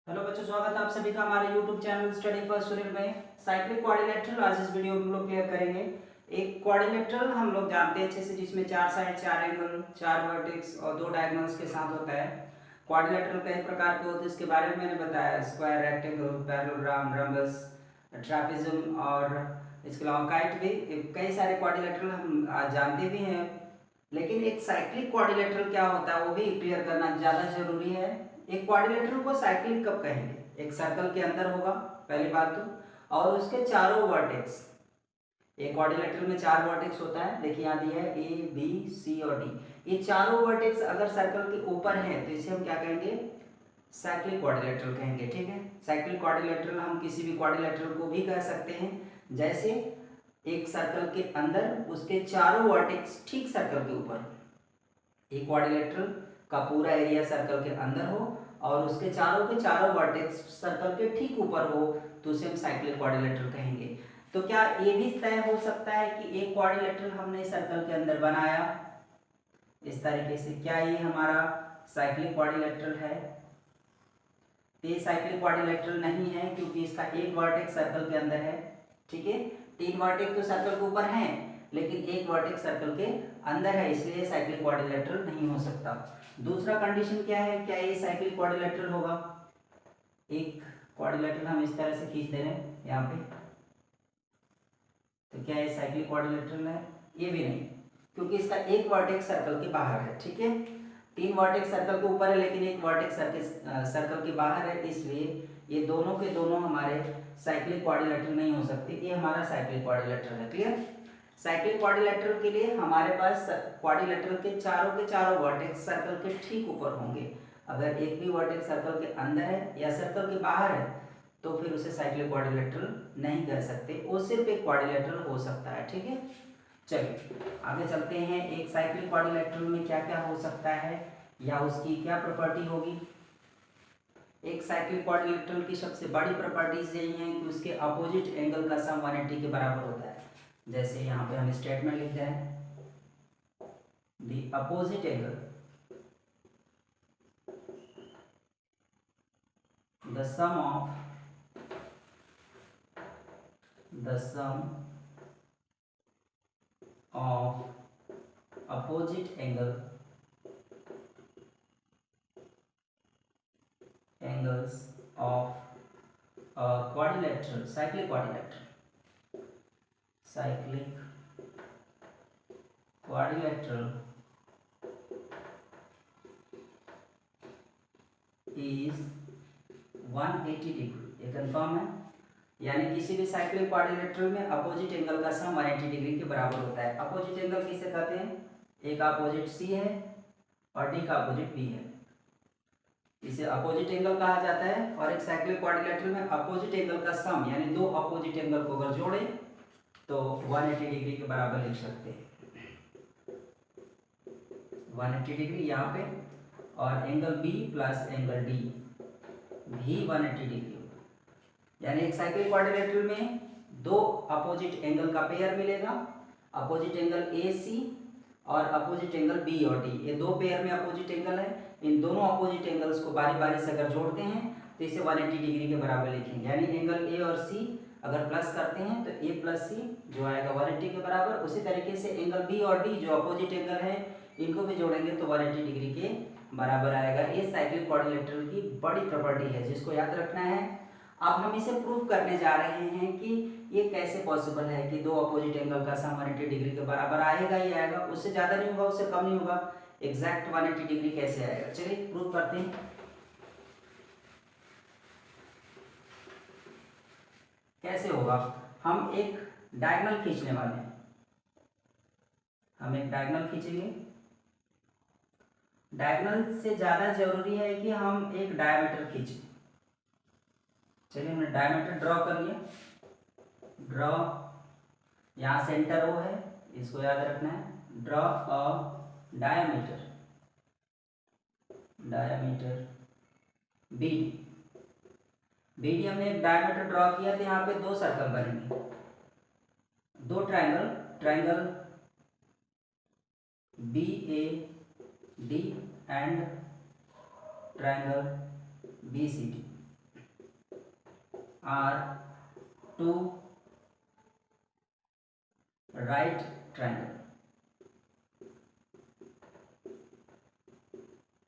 Hello बच्चों, स्वागत है आप सभी का हमारे YouTube channel study first student में। साइक्लिक क्वाड्रिलेटरल आज इस वीडियो में हम लोग क्लियर करेंगे। एक क्वाड्रिलेटरल हम लोग जानते हैं अच्छे से, जिसमें चार साइड, चार एंगल, चार वर्टेक्स और दो डायगोनल्स के साथ होता है। क्वाड्रिलेटरल कई प्रकार के होते हैं, इसके बारे में मैंने बताया। Square, rectangle, parallelogram, rhombus, trapezium और इसके अलावा काइट भी। कई सारे क्वाड्रिलेटरल हम जानते भी हैं, लेकिन एक साइक्लिक क्वाड्रिलेटरल क्या होता है वो भी क्लियर करना ज़्यादा जरूरी है। एक क्वाड्रिलेटरल को साइक्लिक कब कहेंगे? एक सर्कल के अंदर होगा पहली बात तो, और उसके चारों वर्टेक्स। एक क्वाड्रिलेटरल में चार वर्टेक्स होता है, देखिए यहाँ दिया है ए बी सी और डी। ये चारों वर्टेक्स अगर सर्कल के ऊपर है तो इसे हम क्या कहेंगे? साइक्लिक क्वाड्रिलेटरल कहेंगे। ठीक है, साइक्लिक क्वाड्रिलेटरल हम किसी भी क्वाड्रिलेटरल को भी कह सकते हैं। जैसे एक सर्कल के अंदर उसके चारों वर्टेक्स ठीक सर्कल के ऊपर, एक क्वाड्रिलेटरल का पूरा एरिया सर्कल के अंदर हो और उसके चारों के चारों वर्टेक्स सर्कल के ठीक ऊपर हो, तो उसे हम साइक्लिक क्वाड्रिलेटरल कहेंगे। तो क्या ये भी तय हो सकता है कि एक क्वाड्रिलेटरल हमने सर्कल के अंदर बनाया इस तरीके से, क्या ये हमारा साइक्लिक क्वाड्रिलेटरल है? ये साइक्लिक क्वाड्रिलेटरल नहीं है, क्योंकि इसका एक वर्टेक्स सर्कल के अंदर है। ठीक है, तीन वर्टेक्स तो सर्कल के ऊपर हैं, लेकिन एक वर्टेक्स सर्कल के अंदर है, इसलिए साइक्लिक क्वाड्रिलेटरल नहीं हो सकता। दूसरा कंडीशन क्या है, क्या ये साइक्लिक क्वाड्रिलेटरल होगा? एक क्वाड्रिलेटरल हम इस तरह से खींच दे रहे हैं यहाँ पे, तो क्या ये साइक्लिक क्वाड्रिलेटरल है? ये भी नहीं, क्योंकि इसका एक वर्टेक्स सर्कल के बाहर है। ठीक है, तीन वर्टेक्स सर्कल के ऊपर है, लेकिन एक वर्टेक्स सर्कल के बाहर है, इसलिए ये दोनों के दोनों हमारे साइक्लिक क्वाड्रिलेटरल नहीं हो सकते। ये हमारा साइक्लिक क्वाड्रिलेटरल है। क्लियर? साइक्लिक क्वाड्रिलेटरल के लिए हमारे पास क्वाड्रिलेटरल के चारों वर्टेक्स सर्कल के ठीक ऊपर होंगे। अगर एक भी वर्टेक्स सर्कल के अंदर है या सर्कल के बाहर है, तो फिर उसे साइक्लिक क्वाड्रिलेटरल नहीं कह सकते, वो सिर्फ एक क्वाड्रिलेटरल हो सकता है। ठीक है, चलिए आगे चलते हैं। एक साइक्लिक क्वाड्रिलेटरल में क्या क्या हो सकता है या उसकी क्या प्रॉपर्टी होगी? एक साइक्लिक क्वाड्रिलेटरल की सबसे बड़ी प्रॉपर्टीज यही है कि उसके अपोजिट एंगल का सम 180 के बराबर होता है। जैसे यहाँ पे हम स्टेटमेंट लिखते हैं, the opposite angle, the sum of opposite angles of a quadrilateral, cyclic quadrilateral is 180 degree. ये कंफर्म है, यानी किसी भी साइक्लिक क्वाड्रिलेटरल में अपोजिट एंगल का सम 180 डिग्री के बराबर होता है। अपोजिट एंगल किसे कहते हैं? एक अपोजिट सी है और डी का अपोजिट बी है, इसे अपोजिट एंगल कहा जाता है। और एक साइक्लिक क्वाड्रिलेटरल में अपोजिट एंगल का सम, यानी दो अपोजिट एंगल को अगर जोड़े तो 180 डिग्री के बराबर लिख सकते हैं। 180 डिग्री यहाँ पे, और angle B plus angle D भी 180 डिग्री होगा। यानी एक साइक्लिक क्वाड्रिलेटरल में दो अपोजिट एंगल का पेयर मिलेगा, अपोजिट एंगल ए सी और अपोजिट एंगल बी और डी। ये दो पेयर में अपोजिट एंगल है, इन दोनों अपोजिट एंगल्स को बारी बारी से अगर जोड़ते हैं तो इसे 180 डिग्री के बराबर लिखेंगे। यानी एंगल ए और सी अगर प्लस करते हैं तो ए प्लस सी जो आएगा 180 के बराबर। उसी तरीके से एंगल बी और डी जो अपोजिट एंगल है, इनको भी जोड़ेंगे तो 180 डिग्री के बराबर आएगा। ये साइक्लिक क्वाड्रिलेटरल की बड़ी प्रॉपर्टी है, जिसको याद रखना है। अब हम इसे प्रूव करने जा रहे हैं कि ये कैसे पॉसिबल है कि दो अपोजिट एंगल का सम 180 डिग्री के बराबर आएगा ही आएगा, उससे ज़्यादा नहीं होगा, उससे कम नहीं होगा। एग्जैक्ट 180 डिग्री कैसे आएगा? चलिए प्रूव करते हैं। कैसे होगा? हम एक डायगोनल खींचने वाले हैं, हम एक डायगोनल खींचेंगे। डायगोनल से ज़्यादा जरूरी है कि हम एक डायमीटर खींचें। चलिए हमने डायमीटर ड्रॉ कर लिया। ड्रॉ, यहाँ सेंटर ओ है, इसको याद रखना है। Draw a diameter B D हमने एक डायमीटर ड्रॉ किया, तो यहाँ पे दो सर्कल बनेंगे, दो triangle B A D and triangle B C D. Are two right triangle,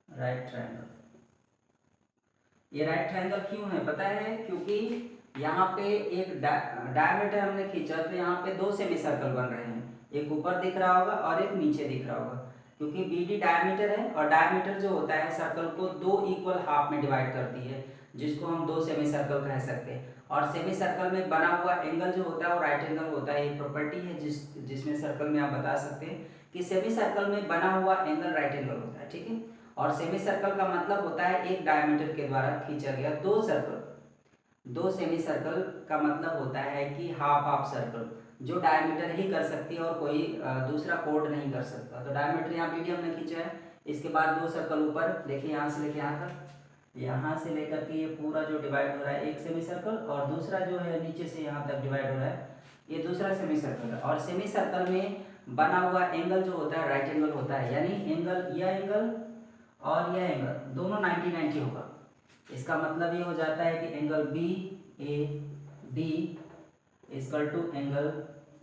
right triangle. ये राइट ट्रायंगल क्यों है पता है? क्योंकि यहाँ पे एक डायमीटर हमने खींचा तो यहाँ पे दो सेमी सर्कल बन रहे हैं, एक ऊपर दिख रहा होगा और एक नीचे दिख रहा होगा। क्योंकि बी डी डायमीटर है और डायमीटर जो होता है सर्कल को दो इक्वल हाफ में डिवाइड करती है, जिसको हम दो सेमी सर्कल कह सकते हैं। और सेमी सर्कल में बना हुआ एंगल जो होता है वो राइट एंगल होता है। एक प्रॉपर्टी है जिसमें सर्कल में आप बता सकते हैं कि सेमी सर्कल में बना हुआ एंगल राइट एंगल होता है, ठीक है। और सेमी सर्कल का मतलब होता है एक डायमीटर के द्वारा खींचा गया दो सर्कल। दो सेमी सर्कल का मतलब होता है कि हाफ हाफ सर्कल, जो डायमीटर ही कर सकती है और कोई दूसरा कोड नहीं कर सकता। तो डायमीटर यहाँ बी डी हमने खींचा है। इसके बाद दो सर्कल ऊपर देखिए, यहाँ से लेके यहाँ तक, यहाँ से लेकर के ये पूरा जो डिवाइड हो रहा है एक सेमी सर्कल, और दूसरा जो है नीचे से यहाँ तक डिवाइड हो रहा है ये दूसरा सेमी सर्कल है। और सेमी सर्कल में बना हुआ एंगल जो होता है राइट एंगल होता है, यानी एंगल यह एंगल और यह एंगल दोनों 90-90 होगा। इसका मतलब ये हो जाता है कि angle B A D equal to angle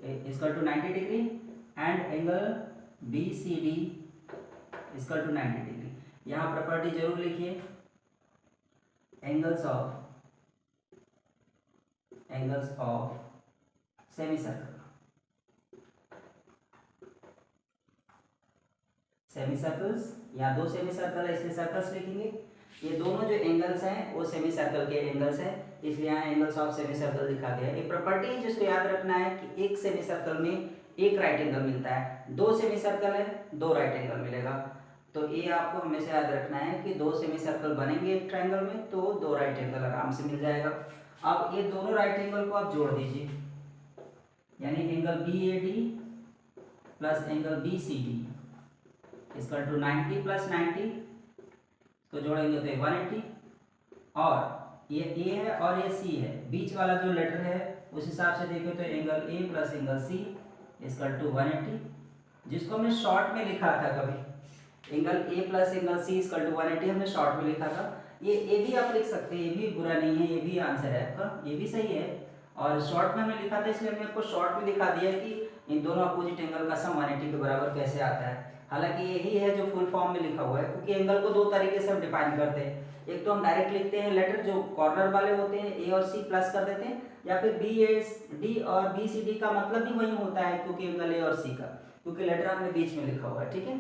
equal to 90 degree and angle B C D equal to 90 degree. यहाँ प्रॉपर्टी जरूर लिखिए, angles of semi circle, semi circles, यहाँ दो सेमी सर्कल है इसलिए सर्कल्स लिखेंगे। ये दोनों जो एंगल्स हैं वो सेमी सर्कल के एंगल्स हैं, इसलिए यहाँ एंगल्स ऑफ सेमी सर्कल दिखा गया है। एक प्रॉपर्टी है जिसको याद रखना है कि एक सेमी सर्कल में एक राइट एंगल मिलता है, दो सेमी सर्कल है दो राइट एंगल मिलेगा। तो ये आपको हमेशा याद रखना है कि दो सेमी सर्कल बनेंगे एक ट्रायंगल में तो दो राइट एंगल आराम से मिल जाएगा। अब ये दोनों राइट एंगल को आप जोड़ दीजिए, यानी angle B A D plus angle B C D equal to 90 plus 90, तो जोड़ेंगे तो 180, और ये ए है और ये सी है, बीच वाला जो लेटर है उस हिसाब से देखो तो angle A plus angle C equal to 180, जिसको हमने शॉर्ट में लिखा था कभी, angle A plus angle C equal to 180 हमने शॉर्ट में लिखा था। ये ए भी आप लिख सकते हैं, ये भी बुरा नहीं है, ये भी आंसर है आपका, ये भी सही है। और शॉर्ट में हमने लिखा था इसलिए हमने आपको शॉर्ट में दिखा दिया कि इन दोनों अपोजिट एंगल का सम 180 के बराबर कैसे आता है। हालांकि यही है जो फुल फॉर्म में लिखा हुआ है, क्योंकि एंगल को दो तरीके से हम डिफाइन करते हैं। एक तो हम डायरेक्ट लिखते हैं लेटर जो कॉर्नर वाले होते हैं ए और सी प्लस कर देते हैं, या फिर बी ए डी और बी सी डी का मतलब भी वही होता है क्योंकि एंगल ए और सी का, क्योंकि लेटर हमने बीच में लिखा हुआ है, ठीक है।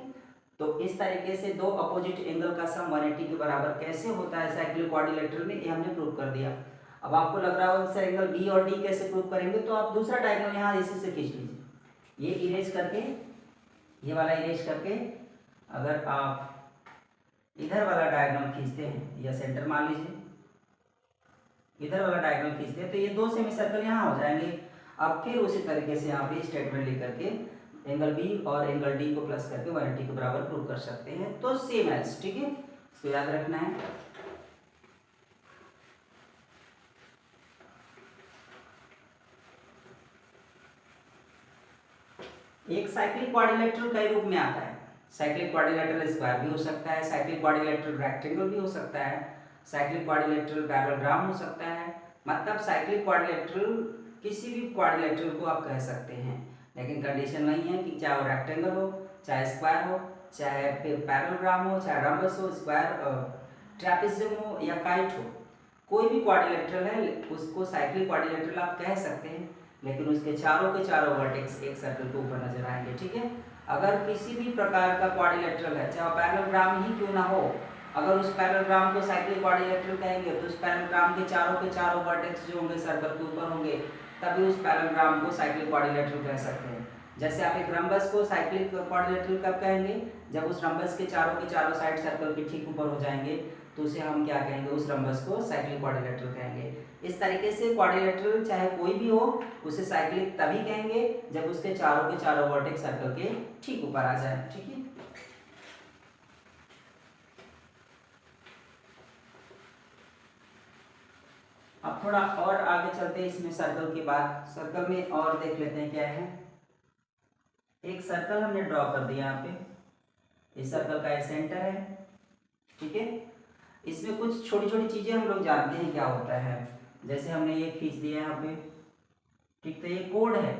तो इस तरीके से दो अपोजिट एंगल का सम 180 के बराबर कैसे होता है साइक्लिक क्वाड्रिलेटरल में, ये हमने प्रूव कर दिया। अब आपको लग रहा होगा सर एंगल बी और डी कैसे प्रूव करेंगे, तो आप दूसरा डायगोनल यहाँ इसी से खींच लीजिए, ये इरेज करके, ये वाला इरेज करके अगर आप इधर वाला डायगोनल खींचते हैं, या सेंटर मान लीजिए, इधर वाला डायगोनल खींचते हैं तो ये दो सेमी सर्कल यहाँ हो जाएंगे। अब फिर उसी तरीके से यहाँ पे स्टेटमेंट लिख करके एंगल बी और एंगल डी को प्लस करके 180 के बराबर प्रूव कर सकते हैं। तो सेम एज, ठीक है, इसको याद रखना है। एक साइक्लिक क्वाड्रिलेटरल कई रूप में आता है, साइक्लिक क्वाड्रिलेटरल स्क्वायर भी हो सकता है, साइक्लिक क्वाड्रिलेटरल रेक्टेंगल भी हो सकता है, साइक्लिक क्वाड्रिलेटरल पैरेललोग्राम हो सकता है। मतलब साइक्लिक क्वाड्रिलेटरल किसी भी क्वाड्रिलेटरल को आप कह सकते हैं, लेकिन कंडीशन वही है कि चाहे वो रेक्टेंगल हो, चाहे स्क्वायर हो, चाहे फिर पैरेललोग्राम हो, चाहे रम्बस हो, स्क्वायर ट्रेपेजियम हो या काइट हो, कोई भी क्वाड्रिलेटरल है उसको साइक्लिक क्वाड्रिलेटरल आप कह सकते हैं, लेकिन उसके चारों के चारों वर्टेक्स एक सर्कल के ऊपर नजर आएंगे, ठीक है। अगर किसी भी प्रकार का क्वाड्रिलेटरल है, चाहे पैरेललोग्राम ही क्यों ना हो, अगर उस पैरेललोग्राम को साइक्लिक क्वाड्रिलेटरल कहेंगे तो उस पैरेललोग्राम के चारों वर्टेक्स जो होंगे सर्कल के ऊपर होंगे, तभी उस पैरेललोग्राम को साइक्लिक क्वाड्रिलेटरल कह सकते हैं। जैसे आप एक रम्बस को साइक्लिक क्वाड्रिलेटरल कब कहेंगे, जब उस रम्बस के चारों साइड सर्कल के ठीक ऊपर हो जाएंगे तो उसे हम क्या कहेंगे, उस रम्बस को साइक्लिक क्वाड्रिलेटरल कहेंगे। इस तरीके से क्वाड्रिलेटरल चाहे कोई भी हो उसे साइक्लिक तभी कहेंगे जब उसके चारों वर्टेक्स सर्कल के ठीक ऊपर आ जाए, ठीक है। अब थोड़ा और आगे चलते हैं इसमें सर्कल के बाद, सर्कल में और देख लेते हैं क्या है। एक सर्कल हमने ड्रॉ कर दिया यहाँ पे, इस सर्कल का सेंटर है, ठीक है। इसमें कुछ छोटी छोटी चीजें हम लोग जानते हैं क्या होता है। जैसे हमने ये खींच दिया यहाँ पे, ठीक, तो ये कोड है।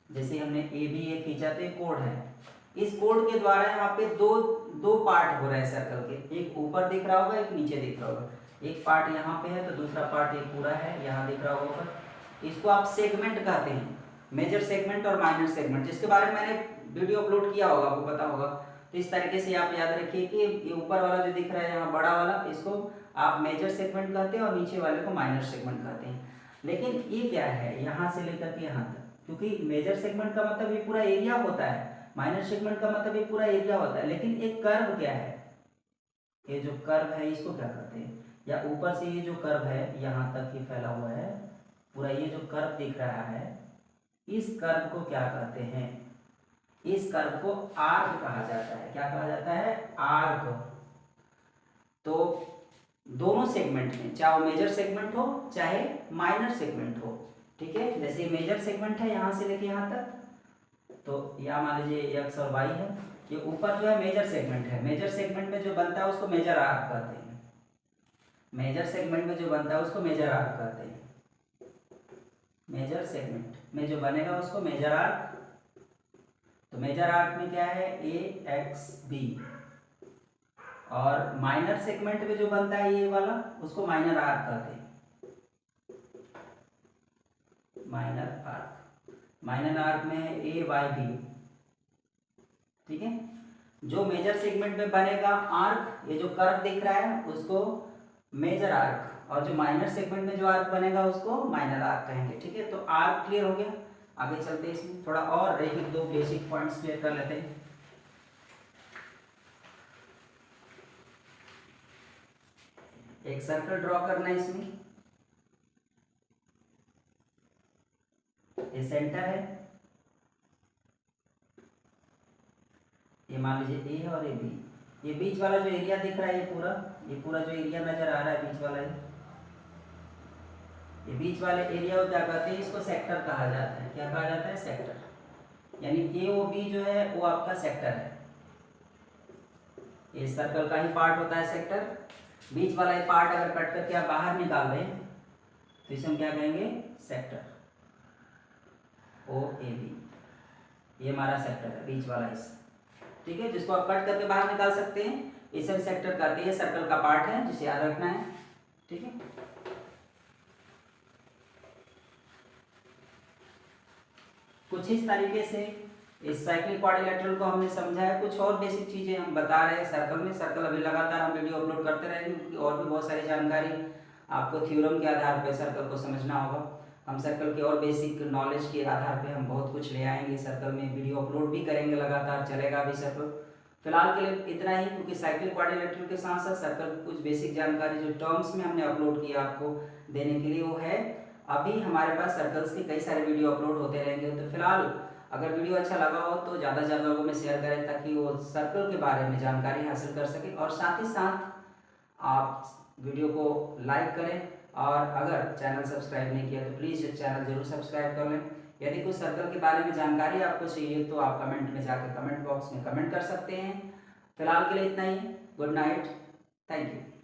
जैसे हमने ए बी ए खींचा तो ये कोड है। इस कोड के द्वारा यहाँ पे दो दो पार्ट हो रहे हैं सर्कल के, एक ऊपर दिख रहा होगा, एक नीचे दिख रहा होगा। एक पार्ट यहाँ पे है तो दूसरा पार्ट ये पूरा है, यहाँ दिख रहा होगा। इसको आप सेगमेंट कहते हैं, मेजर सेगमेंट और माइनर सेगमेंट, जिसके बारे में मैंने वीडियो अपलोड किया होगा, आपको पता होगा। तो इस तरीके से आप याद रखिए कि ये ऊपर वाला जो दिख रहा है यहाँ बड़ा वाला, इसको आप मेजर सेगमेंट कहते हैं और नीचे वाले को माइनर सेगमेंट कहते हैं। लेकिन ये क्या है, यहाँ से लेकर के यहाँ तक, क्योंकि मेजर सेगमेंट का मतलब ये पूरा एरिया होता है, माइनर सेगमेंट का मतलब ये पूरा एरिया होता है। लेकिन एक कर्व क्या है, ये जो कर्व है इसको क्या कहते हैं, या ऊपर से ये जो कर्व है यहाँ तक ये फैला हुआ है पूरा, ये जो कर्व दिख रहा है, इस कर्व को क्या कहते हैं, इस कर्व को आर्क कहा जाता है। क्या कहा जाता है, आर्क। तो दोनों सेगमेंट में, चाहे वो मेजर सेगमेंट हो चाहे माइनर सेगमेंट हो, ठीक है। जैसे मेजर सेगमेंट है यहाँ से लेके यहाँ तक, तो यहाँ मान लीजिए एक्स और वाई है। ये ऊपर जो है मेजर सेगमेंट है, मेजर सेगमेंट में जो बनता है उसको मेजर आर्क कहते हैं। मेजर सेगमेंट में जो बनता है उसको मेजर आर्क कहते हैं। मेजर सेगमेंट में जो बनेगा उसको मेजर आर्क। तो मेजर आर्क में क्या है, ए एक्स बी। और माइनर सेगमेंट में जो बनता है ये वाला, उसको माइनर आर्क कहते हैं। माइनर आर्क, माइनर आर्क में है ए वाई बी, ठीक है। जो मेजर सेगमेंट में बनेगा आर्क, ये जो कर्व दिख रहा है उसको मेजर आर्क, और जो माइनर सेगमेंट में जो आर्क बनेगा उसको माइनर आर्क कहेंगे, ठीक है। तो आर्क क्लियर हो गया। आगे चलते हैं, इसमें थोड़ा और एक दो बेसिक पॉइंट्स क्लियर कर लेते हैं। एक सर्कल ड्रॉ करना है इसमें, ये सेंटर है, ये मान लीजिए ए है और ये बी। ये बीच वाला जो एरिया दिख रहा है, ये पूरा जो एरिया नजर आ रहा है बीच वाला, ये बीच वाले एरिया को क्या कहते हैं, इसको सेक्टर कहा जाता है। क्या कहा जाता है, सेक्टर। यानी ए ओ बी जो है वो आपका सेक्टर है। ये सर्कल का ही पार्ट होता है सेक्टर। बीच वाला ये पार्ट अगर कट करके आप बाहर निकाल दें तो इसे हम क्या कहेंगे, सेक्टर। ओ ए बी, ये हमारा सेक्टर है, बीच वाला हिस्सा, ठीक है, जिसको आप कट करके बाहर निकाल सकते हैं। इसे हम सेक्टर कहते हैं, सर्कल का पार्ट है जिसे याद रखना है, ठीक है। कुछ इस तरीके से इस साइक्लिक क्वाड्रिलेटरल को हमने समझा है। कुछ और बेसिक चीजें हम बता रहे हैं सर्कल में। सर्कल अभी लगातार हम वीडियो अपलोड करते रहेंगे, क्योंकि और भी बहुत सारी जानकारी आपको थ्योरम के आधार पर सर्कल को समझना होगा। हम सर्कल के और बेसिक नॉलेज के आधार पे हम बहुत कुछ ले आएंगे सर्कल में, वीडियो अपलोड भी करेंगे, लगातार चलेगा अभी सर्कल। फिलहाल के लिए इतना ही, क्योंकि साइक्लिक क्वाड्रिलेटरल के साथ साथ सर्कल की कुछ बेसिक जानकारी जो टर्म्स में हमने अपलोड किया आपको देने के लिए वो है। अभी हमारे पास सर्कल्स के कई सारे वीडियो अपलोड होते रहेंगे। तो फिलहाल अगर वीडियो अच्छा लगा हो तो ज़्यादा से ज़्यादा लोगों में शेयर करें, ताकि वो सर्कल के बारे में जानकारी हासिल कर सके। और साथ ही साथ आप वीडियो को लाइक करें, और अगर चैनल सब्सक्राइब नहीं किया तो प्लीज़ चैनल जरूर सब्सक्राइब कर लें। यदि कुछ सर्कल के बारे में जानकारी आपको चाहिए तो आप कमेंट में जाकर कमेंट बॉक्स में कमेंट कर सकते हैं। फिलहाल के लिए इतना ही। Good night, thank you.